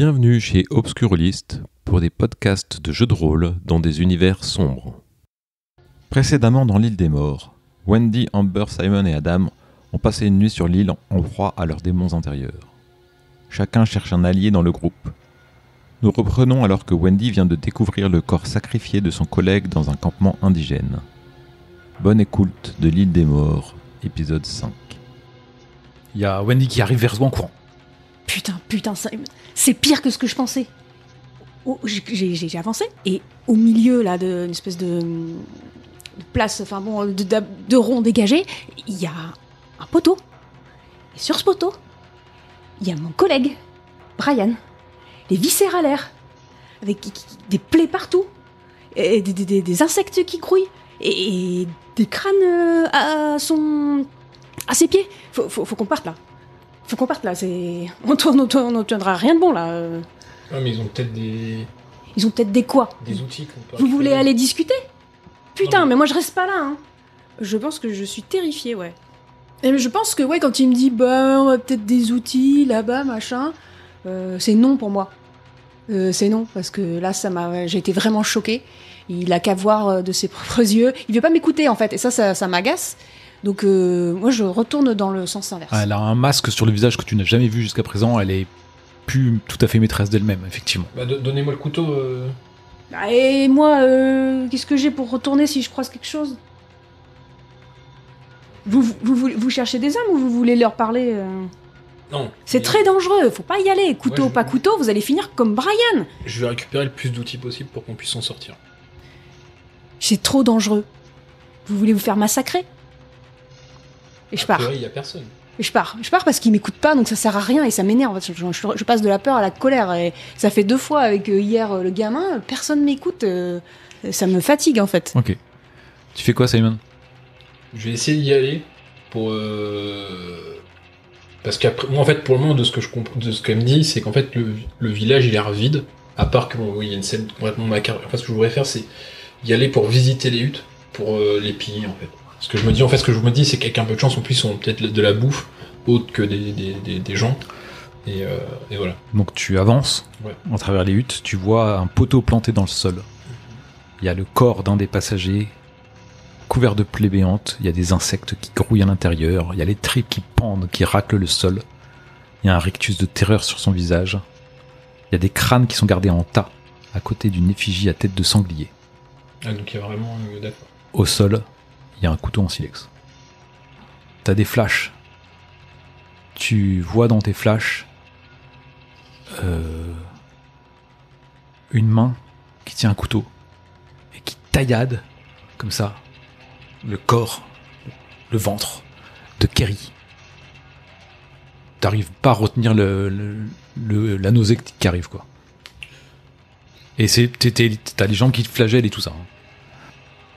Bienvenue chez Obscurlist pour des podcasts de jeux de rôle dans des univers sombres. Précédemment dans l'île des morts, Wendy, Amber, Simon et Adam ont passé une nuit sur l'île en proie à leurs démons intérieurs. Chacun cherche un allié dans le groupe. Nous reprenons alors que Wendy vient de découvrir le corps sacrifié de son collègue dans un campement indigène. Bonne écoute de l'île des morts, épisode 5. Il y a Wendy qui arrive vers toi en courant. Putain, c'est pire que ce que je pensais. Oh, j'ai avancé, et au milieu là d'une espèce de place, de rond dégagé, il y a un poteau. Et sur ce poteau, il y a mon collègue, Brian, les viscères à l'air, avec des plaies partout, et des insectes qui grouillent, et des crânes à ses pieds. Faut qu'on parte là. On tiendra rien de bon là. Ouais, mais ils ont peut-être des... Ils ont peut-être des quoi? Des outils qu'on peut Vous voulez récupérer. aller discuter? Putain, Non, mais moi je reste pas là, hein. Je pense que je suis terrifiée, ouais. Et je pense que, ouais, quand il me dit, on a peut-être des outils là-bas, machin, c'est non pour moi. C'est non, parce que là, j'ai été vraiment choquée. Il a qu'à voir de ses propres yeux. Il veut pas m'écouter, en fait, et ça m'agace. Donc, moi, je retourne dans le sens inverse. Elle a un masque sur le visage que tu n'as jamais vu jusqu'à présent. Elle est plus tout à fait maîtresse d'elle-même, effectivement. Bah, donnez-moi le couteau. Et moi, qu'est-ce que j'ai pour retourner si je croise quelque chose? Vous cherchez des hommes ou vous voulez leur parler Non. C'est très dangereux, faut pas y aller. Couteau, Ouais, pas couteau, vous allez finir comme Brian. Je vais récupérer le plus d'outils possible pour qu'on puisse s'en sortir. C'est trop dangereux. Vous voulez vous faire massacrer? Et je pars. Il y a personne. Et je pars parce qu'il m'écoute pas, donc ça sert à rien et ça m'énerve. Je passe de la peur à la colère et ça fait 2 fois avec hier le gamin. Personne m'écoute, ça me fatigue en fait. Ok. Tu fais quoi, Simon? Je vais essayer d'y aller pour... Parce qu'après, moi en fait, pour le moment, de ce que je comprends, de ce qu'elle me dit, c'est qu'en fait, le village, il a l'air vide. À part que, bon, oui, il y a une scène complètement macabre. Enfin, ce que je voudrais faire, c'est y aller pour visiter les huttes, pour les piller, en fait. Ce que je me dis, c'est qu'avec un peu de chance, en plus, ils ont peut-être de la bouffe autre que des gens. Et voilà. Donc tu avances Ouais. à travers les huttes. Tu vois un poteau planté dans le sol. Il y a le corps d'un des passagers couvert de plaies béantes. Il y a des insectes qui grouillent à l'intérieur. Il y a les tripes qui pendent, qui raclent le sol. Il y a un rictus de terreur sur son visage. Il y a des crânes qui sont gardés en tas à côté d'une effigie à tête de sanglier. Ah, donc il y a vraiment... D'accord. Au sol, il y a un couteau en silex. T'as des flashs. Tu vois dans tes flashs une main qui tient un couteau et qui taillade comme ça le corps, le ventre de Kerry. T'arrives pas à retenir la nausée qui arrive, quoi. Et t'as les gens qui te flagellent et tout ça. Hein.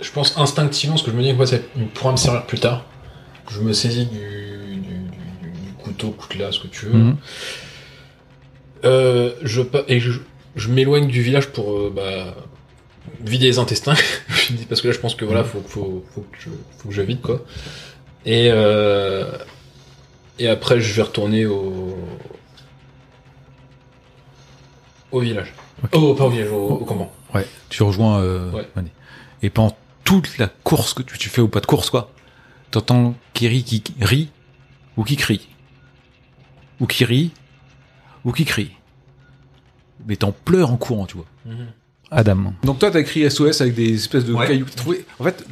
Je pense instinctivement, ce que je me dis, moi, ça pourra me servir plus tard. Je me saisis du couteau, coutelas, ce que tu veux. Mhm. Je m'éloigne du village pour vider les intestins. Parce que là, je pense que voilà, faut que je vide, quoi. Et après, je vais retourner au village. Okay. Oh, pas au village, au campement. Ouais, tu rejoins Ouais. Mané. Et pendant toute la course que tu fais, ou pas de course, quoi, t'entends Kerry qui rit ou qui crie. Ou qui rit ou qui crie. Mais t'en pleures en courant, tu vois. Mhm. Adam. Donc toi, t'as écrit SOS avec des espèces de Ouais. cailloux que t'as trouvé. En fait,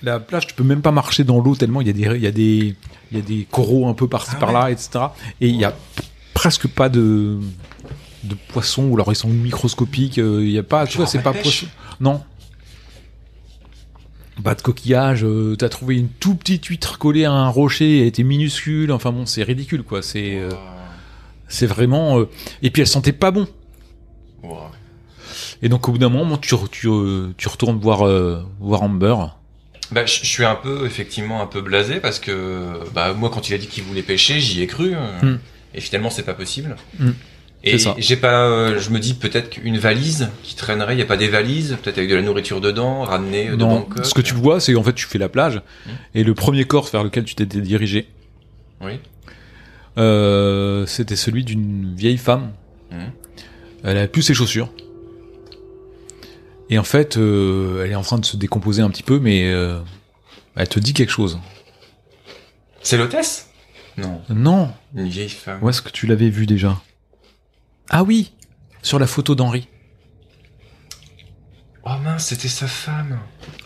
la plage, tu peux même pas marcher dans l'eau tellement il y a des coraux un peu par-ci par-là, etc. Et il y a presque pas de poissons, ou alors ils sont microscopiques. Il y a pas, tu vois, c'est pas pas de pêche. poisson. Non. Pas de coquillage. T'as trouvé une tout petite huître collée à un rocher, elle était minuscule. Enfin bon, c'est ridicule, quoi. C'est vraiment. Et puis elle sentait pas bon. Wow. Et donc au bout d'un moment, tu retournes voir Amber. Bah, je suis effectivement un peu blasé parce que moi, quand il a dit qu'il voulait pêcher, j'y ai cru. Et finalement, c'est pas possible. Et C'est ça. j'ai pas, je me dis peut-être qu'une valise qui traînerait, il y a pas des valises, peut-être avec de la nourriture dedans, ramenée de Non, Bangkok. ce que tu vois, c'est en fait tu fais la plage et le premier corps vers lequel tu t'étais dirigé, Oui. C'était celui d'une vieille femme. Elle avait plus ses chaussures. Et en fait, elle est en train de se décomposer un petit peu, mais elle te dit quelque chose. C'est l'hôtesse ? Non. Non. Une vieille femme. Où est-ce que tu l'avais vu déjà ? Ah oui, sur la photo d'Henri. Oh mince, c'était sa femme.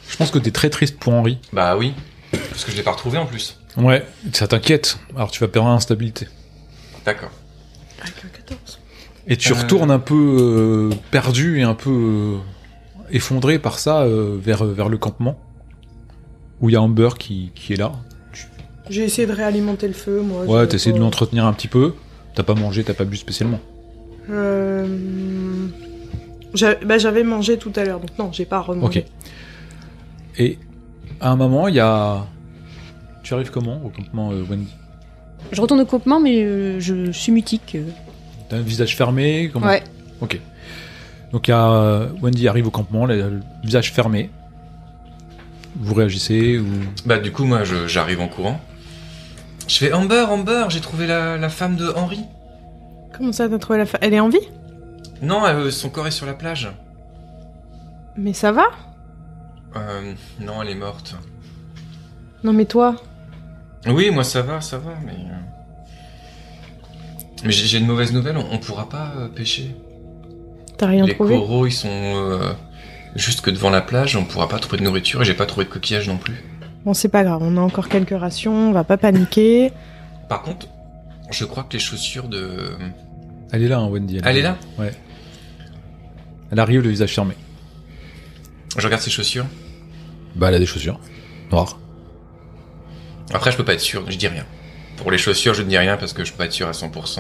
Je pense que t'es très triste pour Henri. Bah oui, parce que je l'ai pas retrouvé en plus. Ouais, ça t'inquiète. Alors tu vas perdre en instabilité. D'accord. Avec un 14. Et tu retournes un peu perdu et un peu effondré par ça vers le campement. Où il y a Amber qui est là. J'ai essayé de réalimenter le feu, moi. Ouais, t'as essayé de l'entretenir un petit peu. T'as pas mangé, t'as pas bu spécialement. J'avais mangé tout à l'heure, donc non, j'ai pas remangé. Ok. Et à un moment, il y a... Tu arrives comment au campement, Wendy ? Je retourne au campement, mais je suis mutique. T'as un visage fermé comment... Ouais. Ok. Donc il y a Wendy arrive au campement, le visage fermé. Vous réagissez ou... Bah du coup, moi, j'arrive en courant. Je fais Amber, j'ai trouvé la femme de Henri. Comment ça, t'as trouvé la femme ? Elle est en vie ? Non, son corps est sur la plage. Mais ça va ? Non, elle est morte. Non mais toi ? Oui, moi ça va, mais... Mais j'ai une mauvaise nouvelle, on pourra pas pêcher. T'as rien Les trouvé ? coraux, ils sont juste que devant la plage, on pourra pas trouver de nourriture et j'ai pas trouvé de coquillages non plus. Bon, c'est pas grave, on a encore quelques rations, on va pas paniquer. Par contre, je crois que les chaussures de... Elle est là, hein, Wendy. Elle est là ? Ouais. Elle arrive, le visage fermé. Je regarde ses chaussures. Bah, elle a des chaussures. Noires. Après, je peux pas être sûr, je dis rien. Pour les chaussures, je ne dis rien parce que je peux pas être sûr à 100%.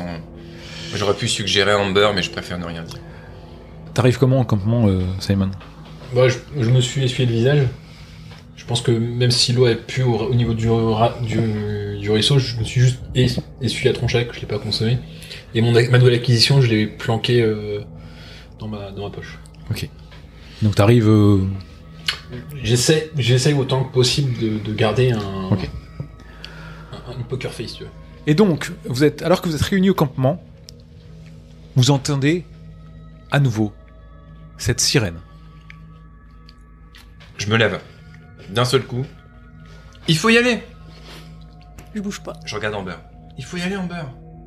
J'aurais pu suggérer Amber, mais je préfère ne rien dire. T'arrives comment au campement, Simon ? Bah, je me suis essuyé le visage. Je pense que même si l'eau est plus au niveau du ruisseau, je me suis juste essuyé la tronche avec, je l'ai pas consommé. Et ma nouvelle acquisition, je l'ai planqué dans ma poche. Ok. Donc t'arrives... J'essaie autant que possible de garder Ok. une poker face, tu vois. Et donc, alors que vous êtes réunis au campement, vous entendez à nouveau cette sirène. Je me lève. D'un seul coup. Il faut y aller. Je bouge pas. Je regarde Amber. Il faut y aller, Amber.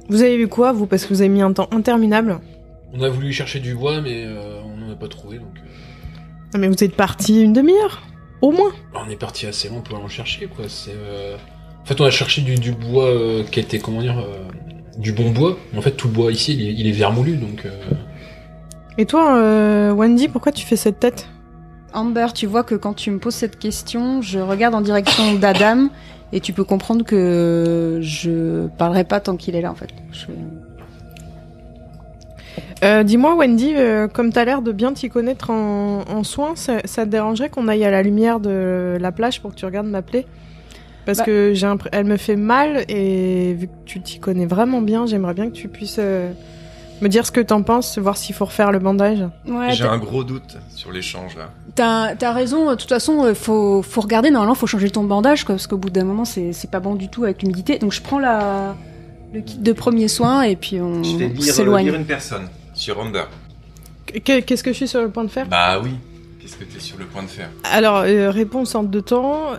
Vous avez vu quoi, vous ? Parce que vous avez mis un temps interminable. On a voulu chercher du bois, mais on n'en a pas trouvé, donc... Non mais vous êtes parti une demi-heure, au moins. On est parti assez loin pour aller en chercher, quoi. En fait, on a cherché du bois qui était, du bon bois. Mais en fait, tout le bois ici, il est vermoulu, donc... Et toi, Wendy, pourquoi tu fais cette tête ? Amber, tu vois que quand tu me poses cette question, je regarde en direction d'Adam et tu peux comprendre que je parlerai pas tant qu'il est là, en fait. Dis-moi, Wendy, comme t'as l'air de bien t'y connaître en soins, ça te dérangerait qu'on aille à la lumière de la plage pour que tu regardes ma plaie ? Parce que elle me fait mal et vu que tu t'y connais vraiment bien, j'aimerais bien que tu puisses me dire ce que t'en penses, voir s'il faut refaire le bandage. Ouais, j'ai un gros doute sur l'échange, là. T'as raison, de toute façon, faut regarder, normalement, faut changer ton bandage, quoi, parce qu'au bout d'un moment, c'est pas bon du tout avec l'humidité. Donc je prends le kit de premiers soins et puis on s'éloigne. Je vais lire une personne sur Amber. Qu'est-ce que je suis sur le point de faire ? Bah oui. Qu'est-ce que t'es sur le point de faire ? Alors, réponse en 2 temps.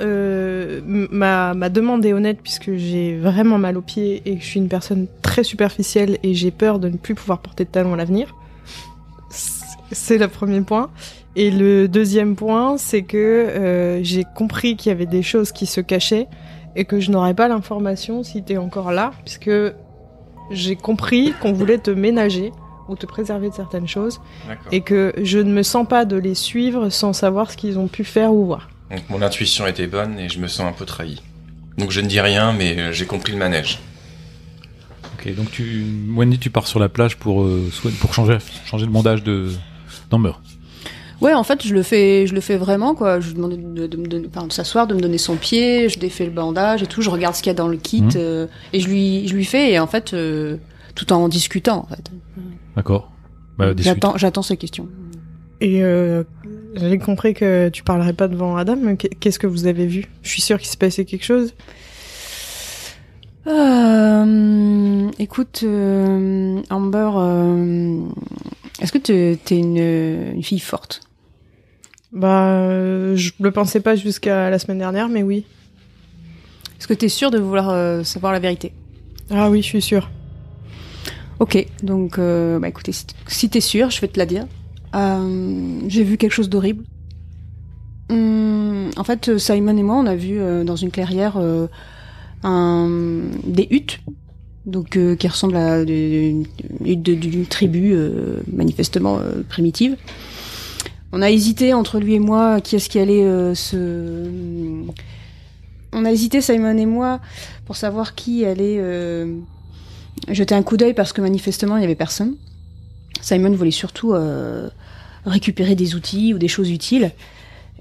Ma demande est honnête puisque j'ai vraiment mal aux pieds et que je suis une personne très superficielle et j'ai peur de ne plus pouvoir porter de talons à l'avenir. C'est le premier point. Et le deuxième point, c'est que j'ai compris qu'il y avait des choses qui se cachaient et que je n'aurais pas l'information si t'es encore là, puisque j'ai compris qu'on voulait te ménager ou te préserver de certaines choses. D'accord. Et que je ne me sens pas de les suivre sans savoir ce qu'ils ont pu faire ou voir. Donc mon intuition était bonne et je me sens un peu trahi. Donc je ne dis rien, mais j'ai compris le manège. Ok, donc Wendy, tu pars sur la plage pour changer le bandage d'Amber. Ouais, en fait, je le fais vraiment, quoi. Je lui demande de s'asseoir, de me donner son pied, je défais le bandage et tout, je regarde ce qu'il y a dans le kit, et je lui fais, et en fait, tout en discutant, en fait. D'accord. Bah, j'attends ces questions. Et j'ai compris que tu parlerais pas devant Adam. Qu'est-ce que vous avez vu ? Je suis sûre qu'il s'est passé quelque chose. Écoute, Amber, est-ce que t'es une fille forte? Je le pensais pas jusqu'à la semaine dernière, mais oui. Est-ce que t'es sûre de vouloir savoir la vérité? Ah oui, je suis sûre. Ok, donc écoutez, si t'es sûre, je vais te la dire. J'ai vu quelque chose d'horrible. En fait, Simon et moi, on a vu dans une clairière des huttes, donc qui ressemblent à une hutte d'une tribu manifestement primitive. On a hésité entre lui et moi qui est-ce qui allait On a hésité, Simon et moi, pour savoir qui allait jeter un coup d'œil parce que manifestement il y avait personne. Simon voulait surtout récupérer des outils ou des choses utiles.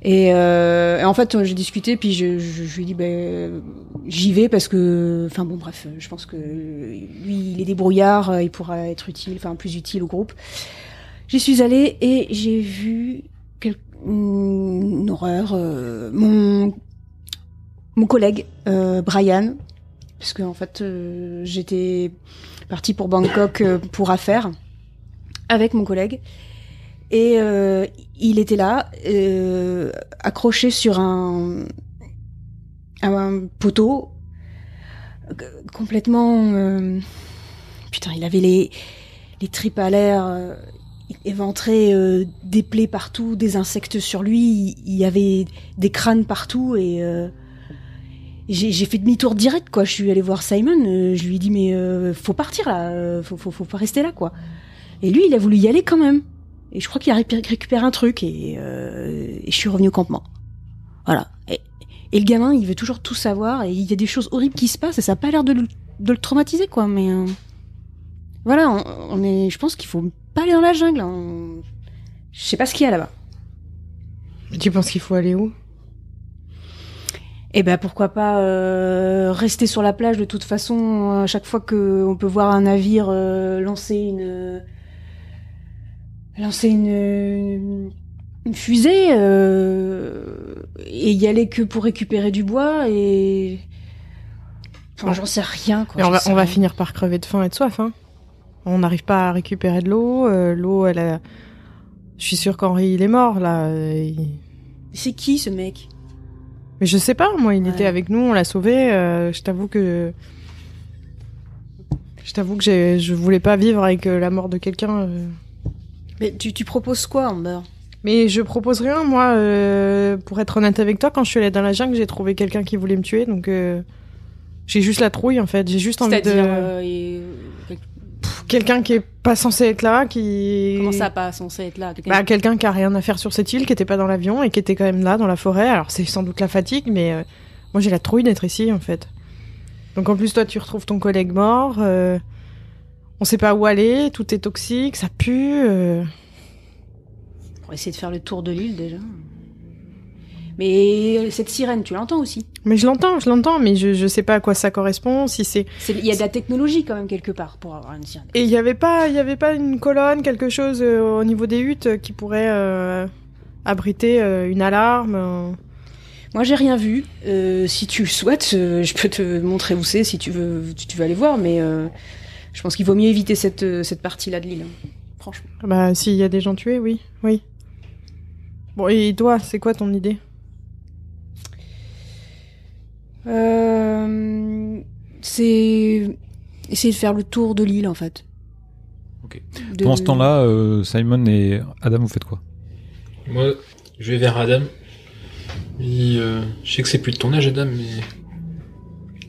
Et en fait, j'ai discuté, puis je lui ai dit, j'y vais parce que, enfin bon, bref, je pense que lui, il est débrouillard, il pourra être utile, enfin plus utile au groupe. J'y suis allée et j'ai vu une horreur. Mon collègue Brian, parce que en fait, j'étais partie pour Bangkok pour affaires avec mon collègue. Et il était là, accroché sur un poteau, complètement... Putain, il avait les tripes à l'air, éventré, des plaies partout, des insectes sur lui, il y avait des crânes partout, et j'ai fait demi-tour direct, quoi. Je suis allée voir Simon, je lui ai dit, mais faut partir, là, faut pas rester là, quoi. Et lui, il a voulu y aller quand même. Et je crois qu'il a récupéré un truc et je suis revenue au campement. Voilà. Et le gamin, il veut toujours tout savoir et il y a des choses horribles qui se passent et ça a pas l'air de le traumatiser, quoi. Mais voilà, je pense qu'il faut pas aller dans la jungle. Je sais pas ce qu'il y a là-bas. Mais tu penses qu'il faut aller où? Eh ben pourquoi pas rester sur la plage de toute façon. À chaque fois qu'on peut voir un navire lancer une fusée et y aller que pour récupérer du bois et enfin, j'en sais rien, quoi. Mais on va finir par crever de faim et de soif, hein. On n'arrive pas à récupérer de l'eau, l'eau je suis sûre qu'Henri il est mort là. C'est qui ce mec? Mais je sais pas, moi il était avec nous, on l'a sauvé, je t'avoue que je voulais pas vivre avec la mort de quelqu'un. Mais tu proposes quoi, Amber? Mais je propose rien, moi. Pour être honnête avec toi, quand je suis allée dans la jungle, j'ai trouvé quelqu'un qui voulait me tuer, donc j'ai juste la trouille, en fait. J'ai juste envie de... quelqu'un qui est pas censé être là, qui... Comment ça, pas censé être là? Quelqu'un qui a rien à faire sur cette île, qui était pas dans l'avion et qui était quand même là, dans la forêt. Alors c'est sans doute la fatigue, mais moi j'ai la trouille d'être ici, en fait. Donc en plus, toi, tu retrouves ton collègue mort... On sait pas où aller, tout est toxique, ça pue. Pour essayer de faire le tour de l'île déjà. Mais cette sirène, tu l'entends aussi? Mais je l'entends, mais je sais pas à quoi ça correspond, si c'est... Il y a de la technologie quand même quelque part pour avoir une sirène. Et il y avait pas une colonne, quelque chose au niveau des huttes qui pourrait abriter une alarme Moi j'ai rien vu. Si tu le souhaites, je peux te montrer où c'est si tu veux aller voir, mais... Je pense qu'il vaut mieux éviter cette partie-là de l'île, hein. Franchement. Bah, s'il y a des gens tués, oui. Bon, et toi, c'est quoi ton idée? C'est essayer de faire le tour de l'île, en fait. Ok. Pendant ce temps-là, Simon et Adam, vous faites quoi? Moi, je vais vers Adam. Je sais que c'est plus de ton âge, Adam, mais...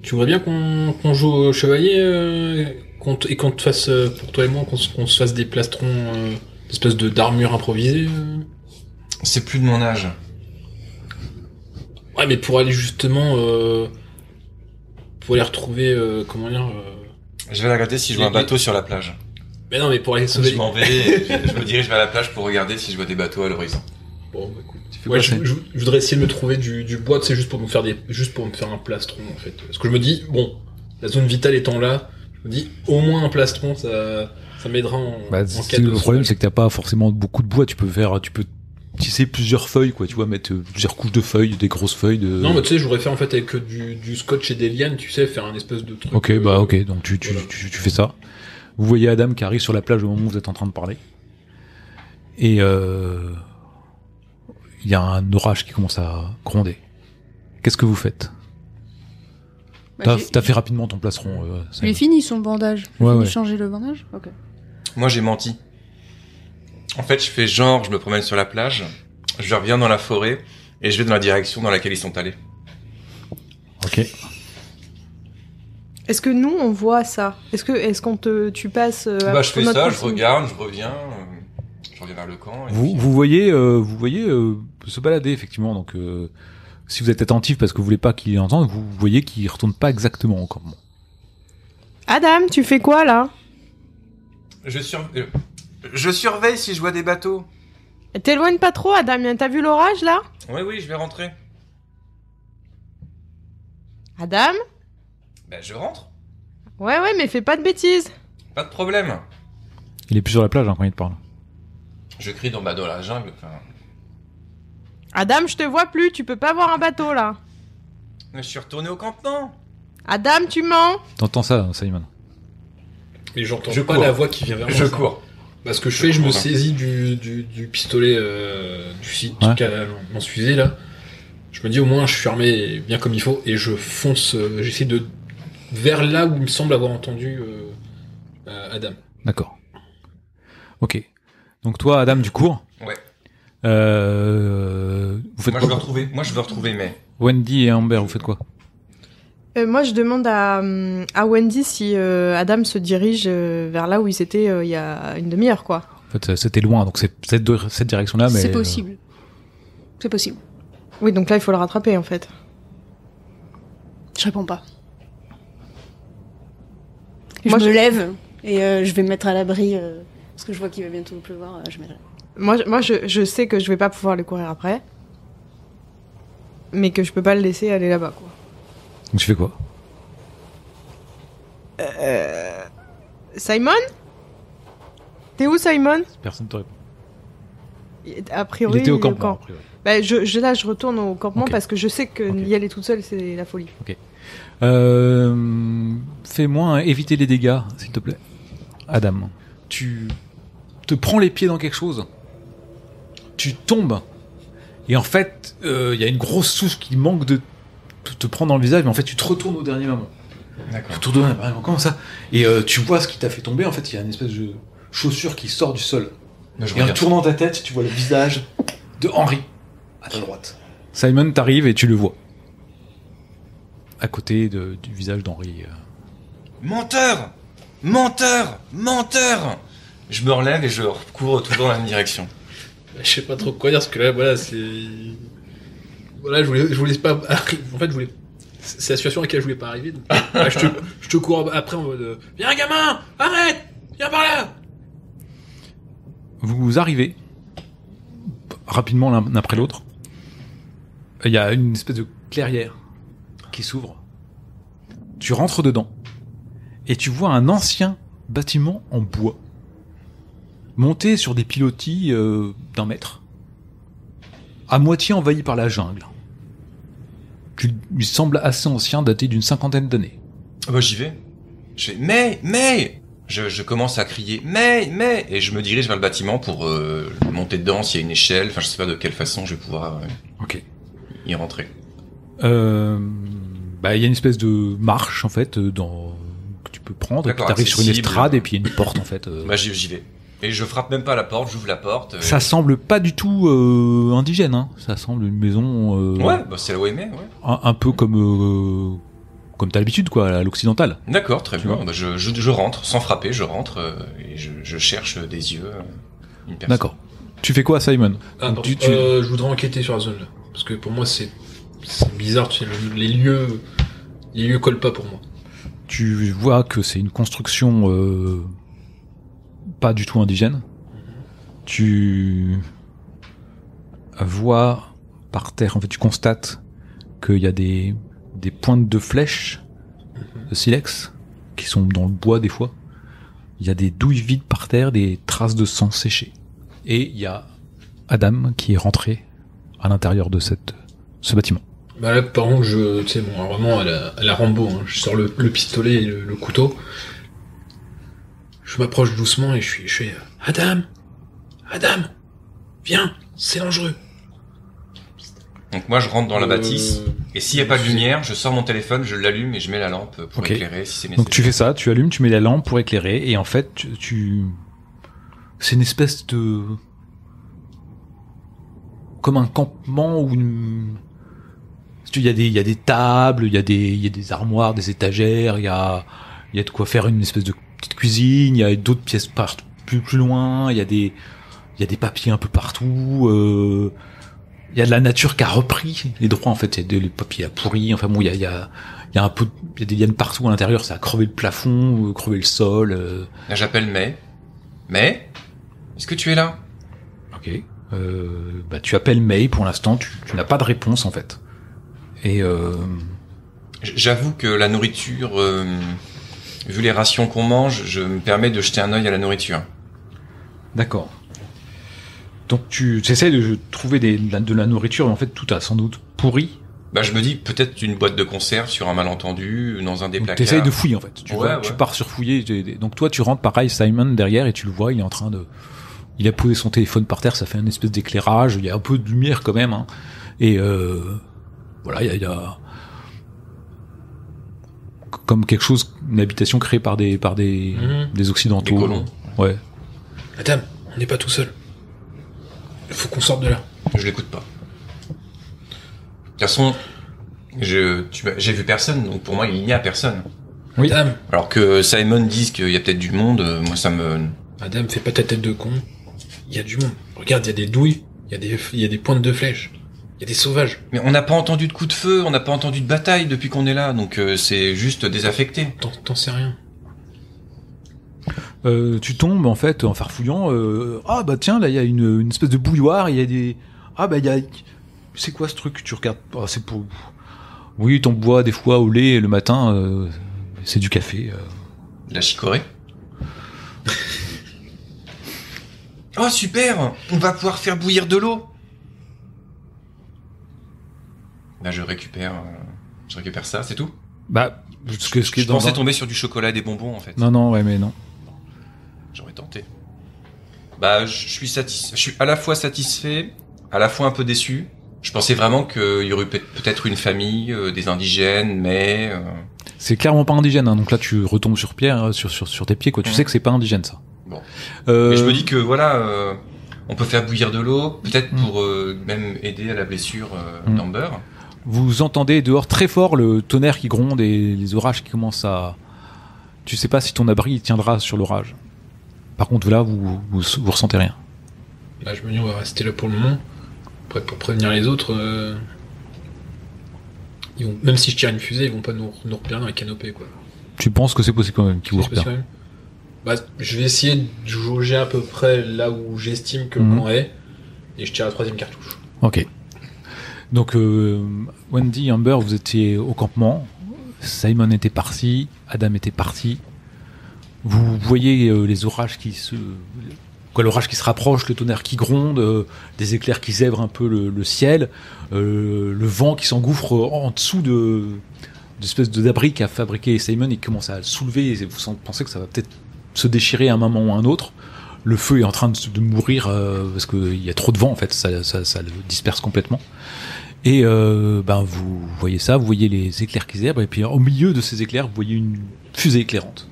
Tu voudrais bien qu'on joue au chevalier et qu'on te fasse, pour toi et moi, qu'on se fasse des plastrons, d'espèces d'armure improvisée C'est plus de mon âge. Ouais, mais pour aller justement... pour aller retrouver, comment dire... Je vais regarder si je vois un bateau sur la plage. Mais non, mais pour aller sauver... Je m'en vais et je me dirige vers la plage pour regarder si je vois des bateaux à l'horizon. Bon, bah écoute. Ouais, je voudrais essayer de me trouver du bois, tu sais, juste pour me faire un plastron, en fait. Parce que je me dis, bon, la zone vitale étant là, je me dis, au moins un plastron, ça m'aidera en cas de... Le problème, c'est que t'as pas forcément beaucoup de bois, tu peux tisser plusieurs feuilles, quoi. Tu vois, mettre plusieurs couches de feuilles, des grosses feuilles de. Non, mais tu sais, je voudrais faire en fait avec du scotch et des lianes, tu sais, faire un espèce de truc. Ok, ok. Donc tu fais ça. Vous voyez Adam qui arrive sur la plage au moment où vous êtes en train de parler. Et il y a un orage qui commence à gronder. Qu'est-ce que vous faites? T'as fait rapidement ton placeron. Il est fini son bandage. Ouais. Changer le bandage. Ok. Moi, j'ai menti. En fait, je fais genre, je me promène sur la plage, je reviens dans la forêt et je vais dans la direction dans laquelle ils sont allés. Ok. Est-ce que nous on voit ça? Est-ce qu'on tu passes je fais notre ça, je proximité? regarde, je reviens vers le camp. Et Vous voyez se balader effectivement. Donc si vous êtes attentif parce que vous voulez pas qu'il entende, vous voyez qu'il retourne pas exactement au campement. Adam, tu fais quoi là? Je surveille si je vois des bateaux. T'éloignes pas trop, Adam. T'as vu l'orage là? Oui, je vais rentrer. Adam? Je rentre. Ouais, mais fais pas de bêtises. Pas de problème. Il est plus sur la plage quand il te parle. Je crie dans la jungle. Enfin... Adam, je te vois plus. Tu peux pas voir un bateau là. Mais je suis retourné au campement. Adam, tu mens? T'entends ça, Simon? Mais j'entends Je pas cours. la voix qui vient vers moi. Je ça. cours. Bah, ce que je fais, je me saisis du pistolet du site qui a mon fusée là. Je me dis au moins je suis armé bien comme il faut et je fonce. J'essaie de vers là où il me semble avoir entendu Adam. D'accord. Ok. Donc toi, Adam, tu cours. Ouais. Vous faites Moi, quoi? je veux retrouver mais. Wendy et Amber, vous faites quoi? Moi, je demande à Wendy si Adam se dirige vers là où ils étaient il y a une demi-heure, quoi. En fait, c'était loin, donc c'est cette direction-là, mais... C'est possible. C'est possible. Oui, donc là, il faut le rattraper, en fait. Je réponds pas. Moi, je me lève et je vais me mettre à l'abri parce que je vois qu'il va bientôt pleuvoir. Je m'arrête. Moi, je sais que je vais pas pouvoir le courir après, mais que je peux pas le laisser aller là-bas, quoi. Donc tu fais quoi? Simon? T'es où, Simon? Personne te répond. A priori, Il était au camp. campement, a priori. Bah, je retourne au campement Ok. parce que je sais que Ok. y aller toute seule, c'est la folie. Fais-moi éviter les dégâts, s'il te plaît. Adam, tu te prends les pieds dans quelque chose, tu tombes, et en fait, y a une grosse souche qui manque de te prendre dans le visage, mais en fait, tu te retournes au dernier moment. D'accord. Tu te retournes au dernier moment, comme ça, et tu vois ce qui t'a fait tomber. En fait, il y a une espèce de chaussure qui sort du sol. Je Et en regarde. tournant ta tête, tu vois le visage de Henry à ta droite. Simon t'arrive et tu le vois à côté du visage d'Henry. Menteur! Je me relève et je cours toujours dans la même direction. Je sais pas trop quoi dire parce que là, voilà, c'est. Voilà, je voulais pas. En fait, je voulais. C'est la situation à laquelle je voulais pas arriver. Donc, là, je te cours après en mode. Viens, gamin! Arrête! Viens par là! Vous arrivez rapidement l'un après l'autre. Il y a une espèce de clairière qui s'ouvre. Tu rentres dedans et tu vois un ancien bâtiment en bois monté sur des pilotis d'1 mètre, à moitié envahi par la jungle. Il semble assez ancien, daté d'une 50aine d'années. Ah bah j'y vais. Je fais mais je commence à crier mais et je me dirige vers le bâtiment pour monter dedans s'il y a une échelle. Enfin je sais pas de quelle façon je vais pouvoir Ok. y rentrer. Il y a une espèce de marche en fait que tu peux prendre et puis D'accord, t'arrives sur une accessible. estrade et puis il y a une porte en fait. Bah j'y vais. Et je frappe même pas à la porte, j'ouvre la porte. Ça semble pas du tout indigène, hein. Ça semble une maison Ouais, bah c'est la OMA, ouais. un peu comme t'as l'habitude quoi, à l'occidentale. D'accord, très Tu bien. vois. Bah, je rentre, sans frapper, je rentre et je cherche des yeux une personne. D'accord. Tu fais quoi, Simon? Ah, Donc, pardon. tu- Je voudrais enquêter sur la zone là. Parce que pour moi, c'est bizarre, tu sais, les lieux collent pas pour moi. Tu vois que c'est une construction pas du tout indigène. Tu vois par terre, en fait, tu constates qu'il y a des pointes de flèches de silex qui sont dans le bois des fois. Il y a des douilles vides par terre, des traces de sang séché. Et il y a Adam qui est rentré à l'intérieur de ce bâtiment. Bah là, par contre, tu sais, bon, vraiment, à la Rambo, hein, je sors le pistolet et le couteau. Je m'approche doucement et je fais Adam, viens, c'est dangereux. Donc moi je rentre dans la bâtisse, et s'il n'y a pas de lumière, je sors mon téléphone, je l'allume et je mets la lampe pour éclairer si c'est nécessaire. Donc tu fais ça, tu allumes, tu mets la lampe pour éclairer, et en fait, c'est une espèce de... comme un campement où il y a des tables, il y a des armoires, des étagères, il y a de quoi faire une espèce de petite cuisine, il y a d'autres pièces plus loin, il y a des papiers un peu partout, il y a de la nature qui a repris les droits, en fait, il y a les papiers à pourri, enfin bon, il y a un peu, il y a des lianes partout à l'intérieur, ça a crevé le plafond, crevé le sol. Là j'appelle May. May, est-ce que tu es là? Ok. Tu appelles May, pour l'instant, tu n'as pas de réponse, en fait. Et j'avoue que la nourriture, vu les rations qu'on mange, je me permets de jeter un œil à la nourriture. D'accord. Donc tu essaies de trouver de la nourriture, mais en fait tout a sans doute pourri. Bah je me dis peut-être une boîte de conserve sur un malentendu, dans un des placards. Tu essayes de fouiller, en fait. Tu ouais. pars sur fouiller. Donc toi tu rentres pareil, Simon derrière, et tu le vois, il est en train de... Il a posé son téléphone par terre, ça fait une espèce d'éclairage, il y a un peu de lumière quand même, hein. Et voilà, il y a comme quelque chose, une habitation créée par des occidentaux. Des colons. Ouais. Adam, on n'est pas tout seul. Il faut qu'on sorte de là. Je l'écoute pas. De toute façon, j'ai vu personne, donc pour moi il n'y a personne. Oui. Adam. Alors que Simon dise qu'il y a peut-être du monde, moi ça me... Adam, fais pas ta tête de con. Il y a du monde. Regarde, il y a des douilles, il y a des pointes de flèches. Il y a des sauvages. Mais on n'a pas entendu de coups de feu, on n'a pas entendu de bataille depuis qu'on est là, donc c'est juste désaffecté. T'en sais rien. Tu tombes en fait en farfouillant. Ah bah tiens, là il y a une espèce de bouilloire. Il y a des... Ah bah il y a... C'est quoi ce truc? Tu regardes. Ah, c'est pour... Oui, t'en bois des fois au lait le matin. C'est du café. La chicorée. Oh super, on va pouvoir faire bouillir de l'eau. Là je récupère ça, c'est tout. Bah Je pensais tomber sur du chocolat et des bonbons en fait. Non, ouais mais non. J'aurais tenté. Bah je suis à la fois satisfait, à la fois un peu déçu. Je pensais vraiment qu'il y aurait peut-être une famille, des indigènes, mais... C'est clairement pas indigène, hein. Donc là tu retombes sur tes pieds, quoi. Tu sais que c'est pas indigène, ça. Bon. Mais je me dis que voilà, on peut faire bouillir de l'eau, peut-être pour même aider à la blessure d'Amber. Vous entendez dehors très fort le tonnerre qui gronde et les orages qui commencent à... Tu sais pas si ton abri tiendra sur l'orage. Par contre là, vous ressentez rien. Bah je me dis on va rester là pour le moment. Après pour prévenir les autres, ils vont, même si je tire une fusée, ils vont pas nous repérer dans la canopée quoi. Tu penses que c'est possible quand même qu'ils vous repèrent? Bah je vais essayer de jauger à peu près là où j'estime que le camp est, et je tire la 3e cartouche. Ok. Donc Wendy, Amber, vous étiez au campement. Simon était parti, Adam était parti. Vous voyez les orages l'orage qui se rapproche, le tonnerre qui gronde, des éclairs qui zèbrent un peu le ciel, le vent qui s'engouffre en dessous d'espèce d'abri qu'a fabriqué Simon et qui commence à le soulever. Et vous pensez que ça va peut-être se déchirer à un moment ou à un autre. Le feu est en train de mourir parce qu'il y a trop de vent en fait, ça le disperse complètement. Et vous voyez ça, vous voyez les éclairs qui zèbrent, et puis au milieu de ces éclairs, vous voyez une fusée éclairante.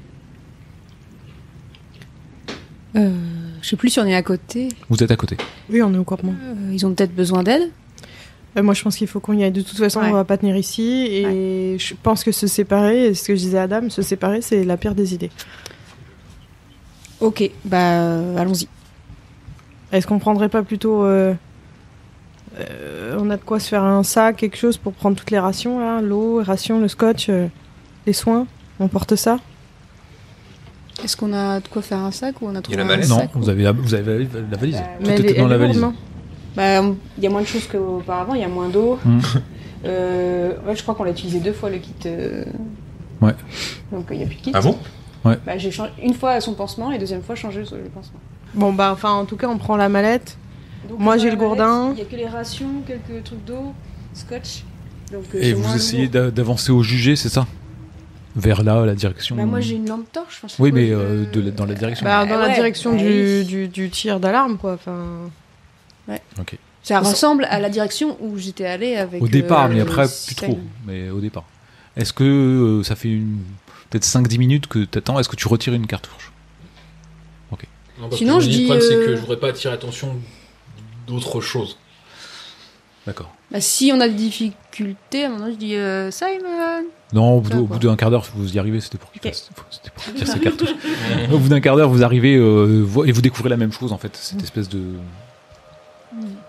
Je sais plus si on est à côté. Vous êtes à côté. Oui, on est au campement. Ils ont peut-être besoin d'aide. Moi, je pense qu'il faut qu'on y aille. De toute façon, on va pas tenir ici. Et je pense que se séparer, ce que je disais à Adam, se séparer, c'est la pire des idées. Ok, allons-y. Est-ce qu'on prendrait pas plutôt... on a de quoi se faire un sac, quelque chose pour prendre toutes les rations, là, l'eau, les rations, le scotch, les soins. On porte ça. Est-ce qu'on a de quoi faire un sac ou on a trouvé la un mallette? sac? Non, vous avez la valise. Tout Mais était dans la valise. Il y a moins de choses qu'auparavant, il y a moins d'eau. Je crois qu'on l'a utilisé 2 fois le kit. Ouais. Donc il n'y a plus de kit. Ah bon? Ouais. J'ai changé une fois son pansement et 2e fois changé le pansement. Bon, en tout cas, on prend la mallette. Donc, Moi, dans j'ai la le gourdin. mallette, il y a que les rations, quelques trucs d'eau, scotch. Donc, Et c'est vous moins essayez lourd. d'avancer au jugé, c'est ça? Vers là, la direction. Bah, moi, j'ai une lampe torche. Enfin, Oui, je mais suppose, dans la direction. Bah, dans la ouais, direction bah oui. du tir d'alarme, quoi. Enfin, Ok. Ça ressemble à la direction où j'étais allée avec. Au départ, mais après, plus Simon. trop. Mais au départ. Est-ce que ça fait peut-être 5-10 minutes que t'attends? Est-ce que tu retires une cartouche? Non, parce Sinon, que je le dis, problème, c'est que je voudrais pas attirer l'attention d'autres choses. D'accord. Bah, si on a des difficultés, à un moment, je dis Simon. Non, au Ça, bout quoi. d'un quart d'heure, vous y arrivez, c'était pour qu'il Ok. c'était pour qu'il tire ses cartouches. Au bout d'un quart d'heure, vous arrivez et vous découvrez la même chose, en fait. Cette espèce de...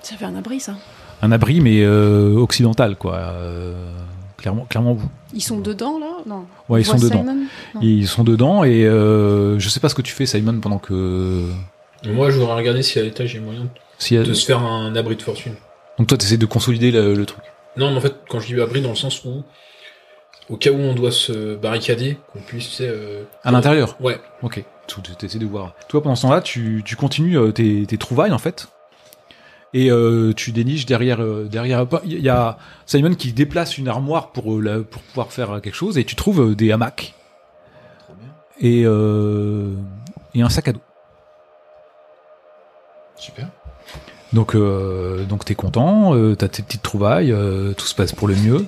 Ça fait un abri, ça. Un abri, mais occidental, quoi. Clairement, vous. Ils sont dedans, là? Non. Ouais, ils On sont voit dedans. Simon. Non. Ils sont dedans et je sais pas ce que tu fais, Simon, pendant que... Moi, je voudrais regarder si à l'étage, il y a moyen s'il y a- de se faire un abri de fortune. Donc toi, t'essaies de consolider le truc. Non, mais en fait, quand je dis abri, dans le sens où, au cas où on doit se barricader, qu'on puisse, tu sais... À l'intérieur. Ouais. Ok, tu essaies de voir. Toi, pendant ce temps-là, tu continues tes trouvailles, en fait. Et tu déniches derrière... Il y a Simon qui déplace une armoire pour pouvoir faire quelque chose, et tu trouves des hamacs. Trop bien. Et un sac à dos. Super. Donc t'es content, t'as tes petites trouvailles, tout se passe pour le mieux.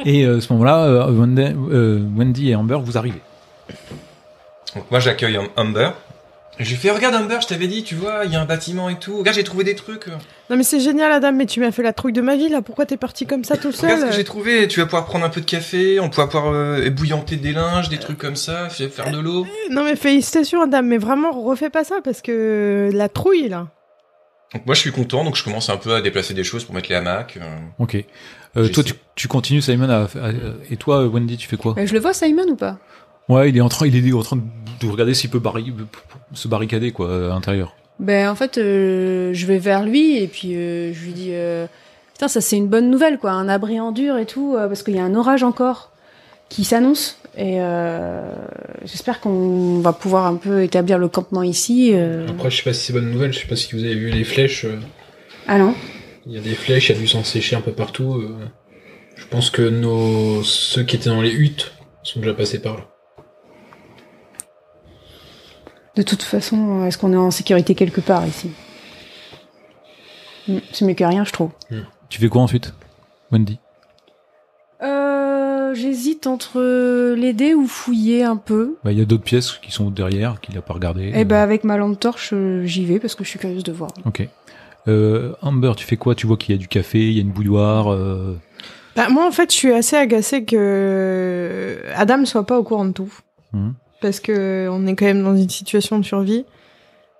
Et à ce moment-là, Wendy et Amber, vous arrivez. Donc moi j'accueille Amber. Et je lui fais regarde Amber, je t'avais dit, tu vois, il y a un bâtiment et tout. Regarde, j'ai trouvé des trucs. non mais c'est génial, Adam, mais tu m'as fait la trouille de ma vie, là. Pourquoi t'es parti comme ça tout Regarde ce seul? que j'ai trouvé. Tu vas pouvoir prendre un peu de café, on pourra pouvoir ébouillanter des linges, des trucs comme ça, faire de l'eau. Non mais félicitations, Adam, mais vraiment, refais pas ça, parce que la trouille, là. Donc moi je suis content, donc je commence un peu à déplacer des choses pour mettre les hamacs. Ok. J'essaie. Toi, tu continues, Simon, et toi, Wendy, tu fais quoi? Je le vois, Simon, ou pas? Ouais, il est en train de regarder s'il peut se barricader, quoi, à l'intérieur. Ben, en fait, je vais vers lui et puis je lui dis putain, ça c'est une bonne nouvelle, quoi, un abri en dur et tout, parce qu'il y a un orage encore qui s'annonce et j'espère qu'on va pouvoir un peu établir le campement ici. Après, je sais pas si c'est bonne nouvelle, je sais pas si vous avez vu les flèches. Ah non? Il y a des flèches, il y a du sang séché un peu partout. Je pense que ceux qui étaient dans les huttes sont déjà passés par là. De toute façon, est-ce qu'on est en sécurité quelque part ici? C'est mieux que rien, je trouve. Tu fais quoi ensuite, Wendy? J'hésite entre l'aider ou fouiller un peu. Bah, il y a d'autres pièces qui sont derrière, qu'il a pas regardé. Et ben avec ma lampe torche, j'y vais parce que je suis curieuse de voir. Ok. Amber, tu fais quoi? Tu vois qu'il y a du café, il y a une bouilloire. Bah, moi, en fait, je suis assez agacée que Adam soit pas au courant de tout. Parce que on est quand même dans une situation de survie.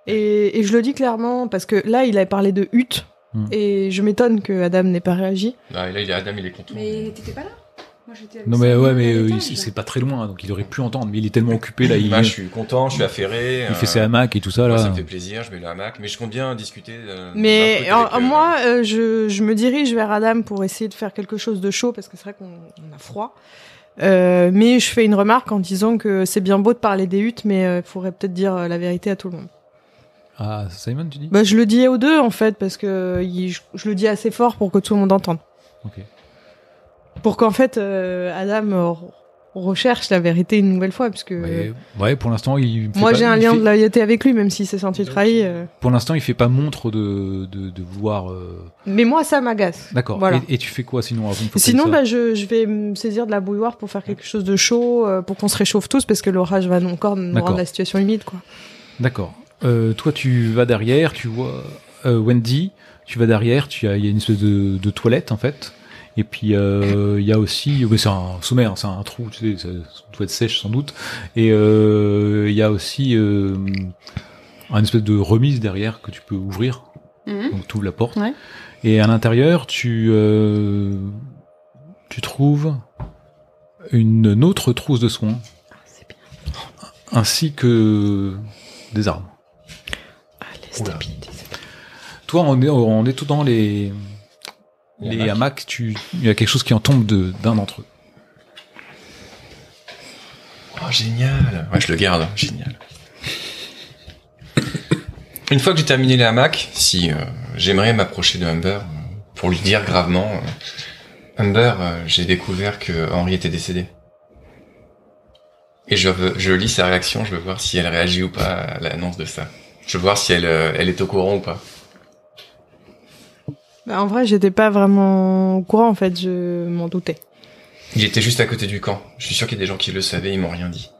Et je le dis clairement, parce que là, il a parlé de hutte. Et je m'étonne que Adam n'ait pas réagi. Là, Adam, il est content. Mais t'étais pas là? Moi, j'étais avec Non mais Simon ouais, à mais l'étage. c'est pas très loin, donc il aurait pu entendre. Mais il est tellement occupé là, Moi, je suis content, je suis affairé. il fait ses hamacs et tout ça Moi, là. ça me fait plaisir, je mets le hamac, mais je compte bien discuter. Mais d'un truc avec, moi, je me dirige vers Adam pour essayer de faire quelque chose de chaud, parce que c'est vrai qu'on a froid. Mais je fais une remarque en disant que c'est bien beau de parler des huttes, mais il faudrait peut-être dire la vérité à tout le monde. Ah, Simon, tu dis? Bah, je le dis aux deux, en fait, parce que je le dis assez fort pour que tout le monde entende. Ok. Pour qu'en fait, Adam recherche la vérité une nouvelle fois, puisque Ouais, pour l'instant, moi j'ai un lien de loyauté avec lui, même s'il s'est senti trahi. Pour l'instant, il fait pas montre de vouloir. Mais moi, ça m'agace. D'accord. Voilà. Et tu fais quoi sinon avant de Sinon, ça bah, je vais me saisir de la bouilloire pour faire quelque chose de chaud, pour qu'on se réchauffe tous, parce que l'orage va encore nous D'accord. rendre la situation humide, quoi. D'accord. Toi, tu vas derrière, tu vois Wendy, tu vas derrière, il y a une espèce de toilette en fait. Et puis il y a aussi, c'est un sommet, hein, c'est un trou, tu sais, c'est une toilette sèche sans doute. Et il y a aussi une espèce de remise derrière que tu peux ouvrir. Donc tu ouvres la porte. Ouais. Et à l'intérieur, tu trouves une autre trousse de soins, C'est bien. ainsi que des armes. Laisse tes pitiés. Toi, on est tout dans les hamacs, il y a quelque chose qui en tombe d'un d'entre eux. Oh, génial. Ouais, je le garde, génial. Une fois que j'ai terminé les hamacs, j'aimerais m'approcher de Humber pour lui dire gravement Humber, j'ai découvert que Henry était décédé. Et je lis sa réaction, je veux voir si elle réagit ou pas à l'annonce de ça. Je veux voir si elle est au courant ou pas. Bah, en vrai, j'étais pas vraiment au courant, en fait, je m'en doutais. Il était juste à côté du camp. Je suis sûr qu'il y a des gens qui le savaient, ils m'ont rien dit.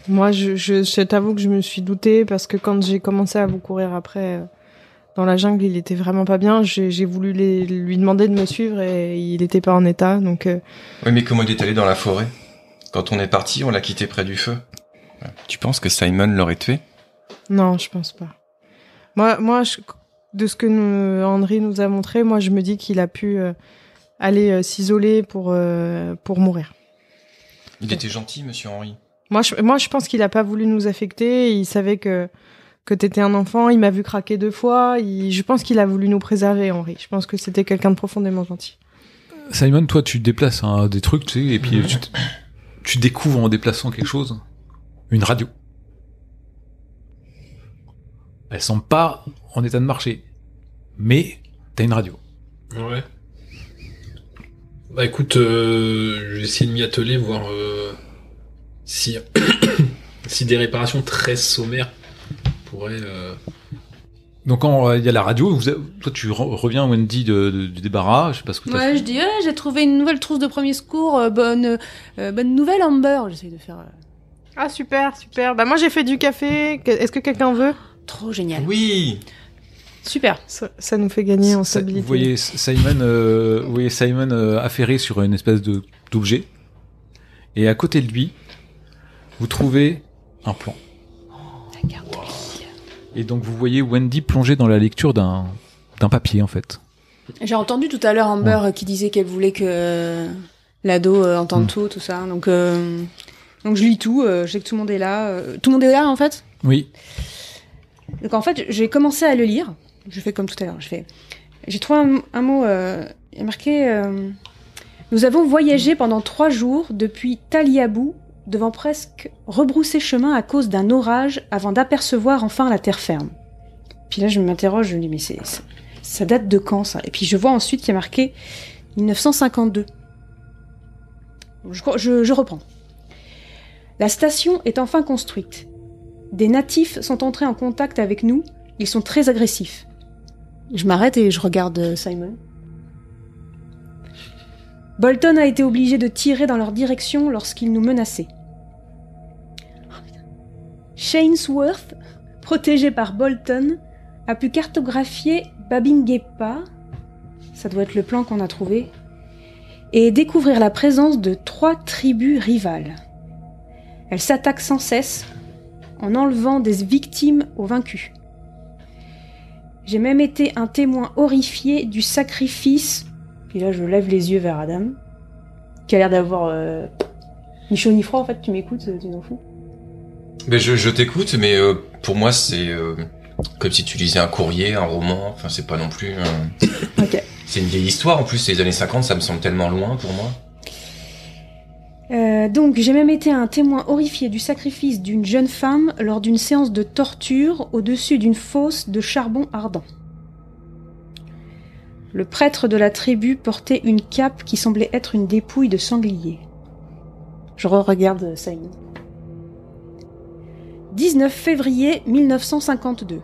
Moi, je t'avoue que je me suis doutée parce que quand j'ai commencé à vous courir après dans la jungle, il était vraiment pas bien. J'ai voulu lui demander de me suivre et il était pas en état, donc... Oui, mais comment il est allé dans la forêt ? Quand on est parti, on l'a quitté près du feu. Tu penses que Simon l'aurait tué ? Non, je pense pas. Moi, de ce que Henry nous a montré, moi, je me dis qu'il a pu aller s'isoler pour mourir. Il était gentil, monsieur Henry. Moi, je pense qu'il a pas voulu nous affecter. Il savait que t'étais un enfant. Il m'a vu craquer 2 fois. Je pense qu'il a voulu nous préserver, Henry. Je pense que c'était quelqu'un de profondément gentil. Simon, toi, tu déplaces des trucs, tu sais, et puis tu découvres en déplaçant quelque chose, une radio. Elle semble pas en état de marcher, mais t'as une radio. Ouais. Bah écoute, je vais essayer de m'y atteler, voir si des réparations très sommaires pourraient... Donc quand il y a la radio, toi tu reviens Wendy du débarras, je sais pas ce que t'as fait. Je dis j'ai trouvé une nouvelle trousse de premier secours, bonne nouvelle Amber. J'essaye de faire... Ah super. Bah moi j'ai fait du café. Est-ce que quelqu'un veut ? Trop génial. Oui. Super. Ça nous fait gagner en stabilité. Vous voyez Simon affairé sur une espèce d'objet, et à côté de lui, vous trouvez un plan. La carte de l'île. Et donc vous voyez Wendy plongée dans la lecture d'un papier en fait. J'ai entendu tout à l'heure Amber qui disait qu'elle voulait que l'ado entende tout ça. Donc je lis tout, je sais que tout le monde est là. Tout le monde est là en fait ? Oui. Donc en fait, j'ai commencé à le lire. Je fais comme tout à l'heure. J'ai trouvé un mot. Il y a marqué nous avons voyagé pendant 3 jours depuis Taliabou, devant presque rebrousser chemin à cause d'un orage, avant d'apercevoir enfin la terre ferme. Puis là, je m'interroge, je me dis mais ça date de quand ça ? Et puis je vois ensuite qu'il y a marqué 1952. Je reprends. La station est enfin construite. Des natifs sont entrés en contact avec nous. Ils sont très agressifs. Je m'arrête et je regarde Simon. Bolton a été obligé de tirer dans leur direction lorsqu'ils nous menaçaient. Shainsworth, protégé par Bolton, a pu cartographier Babingepa, ça doit être le plan qu'on a trouvé, et découvrir la présence de 3 tribus rivales. Elles s'attaquent sans cesse, en enlevant des victimes aux vaincus. J'ai même été un témoin horrifié du sacrifice, puis là je lève les yeux vers Adam, qui a l'air d'avoir ni chaud ni froid en fait, tu m'écoutes, tu t'en fous. Mais je t'écoute, mais pour moi c'est comme si tu lisais un courrier, un roman, enfin c'est pas non plus... Ok. C'est une vieille histoire, en plus c'est les années 50, ça me semble tellement loin pour moi. Donc, j'ai même été un témoin horrifié du sacrifice d'une jeune femme lors d'une séance de torture au-dessus d'une fosse de charbon ardent. Le prêtre de la tribu portait une cape qui semblait être une dépouille de sanglier. Je regarde Simon. 19 février 1952.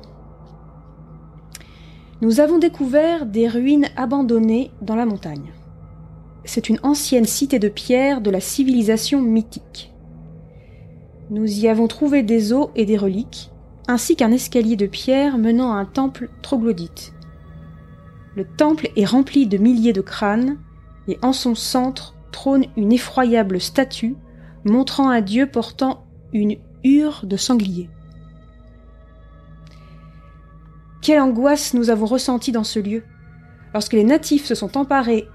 Nous avons découvert des ruines abandonnées dans la montagne. C'est une ancienne cité de pierre de la civilisation mythique. Nous y avons trouvé des os et des reliques, ainsi qu'un escalier de pierre menant à un temple troglodyte. Le temple est rempli de milliers de crânes, et en son centre trône une effroyable statue montrant un dieu portant une hure de sanglier. Quelle angoisse nous avons ressentie dans ce lieu, lorsque les natifs se sont emparés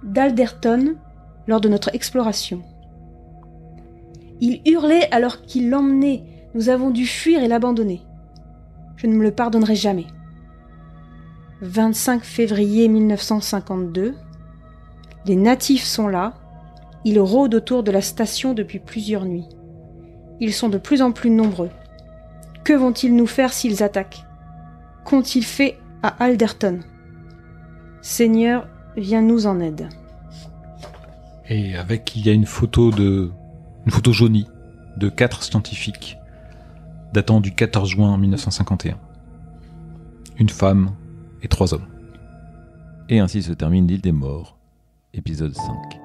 d'Alderton lors de notre exploration. Il hurlait alors qu'il l'emmenait. Nous avons dû fuir et l'abandonner. Je ne me le pardonnerai jamais. 25 février 1952. Les natifs sont là. Ils rôdent autour de la station depuis plusieurs nuits. Ils sont de plus en plus nombreux. Que vont-ils nous faire s'ils attaquent ? qu'ont-ils fait à Alderton? Seigneur, viens nous en aide. Et il y a une photo jaunie de 4 scientifiques datant du 14 juin 1951. Une femme et 3 hommes. Et ainsi se termine l'île des morts, épisode 5.